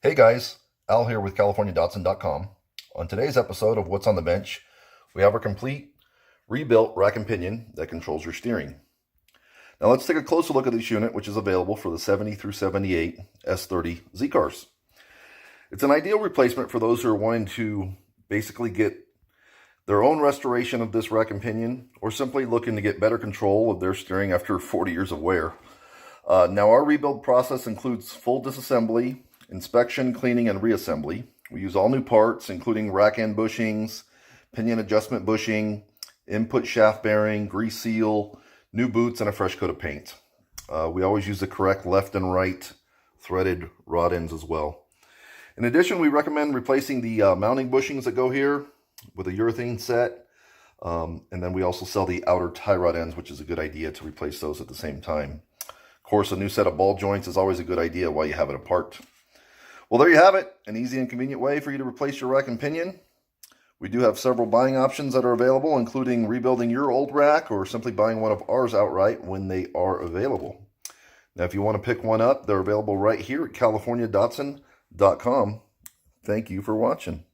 Hey guys, Al here with CaliforniaDatsun.com. On today's episode of What's on the Bench, we have a complete rebuilt rack and pinion that controls your steering. Now let's take a closer look at this unit, which is available for the 70 through 78 S30 Z cars. It's an ideal replacement for those who are wanting to basically get their own restoration of this rack and pinion, or simply looking to get better control of their steering after 40 years of wear. Now our rebuild process includes full disassembly, inspection, cleaning, and reassembly. We use all new parts, including rack end bushings, pinion adjustment bushing, input shaft bearing, grease seal, new boots, and a fresh coat of paint. We always use the correct left and right threaded rod ends as well. In addition, we recommend replacing the mounting bushings that go here with a urethane set. And then we also sell the outer tie rod ends, which is a good idea to replace those at the same time. Of course, a new set of ball joints is always a good idea while you have it apart. Well, there you have it, an easy and convenient way for you to replace your rack and pinion. We do have several buying options that are available, including rebuilding your old rack or simply buying one of ours outright when they are available. Now, if you want to pick one up, they're available right here at CaliforniaDatsun.com. Thank you for watching.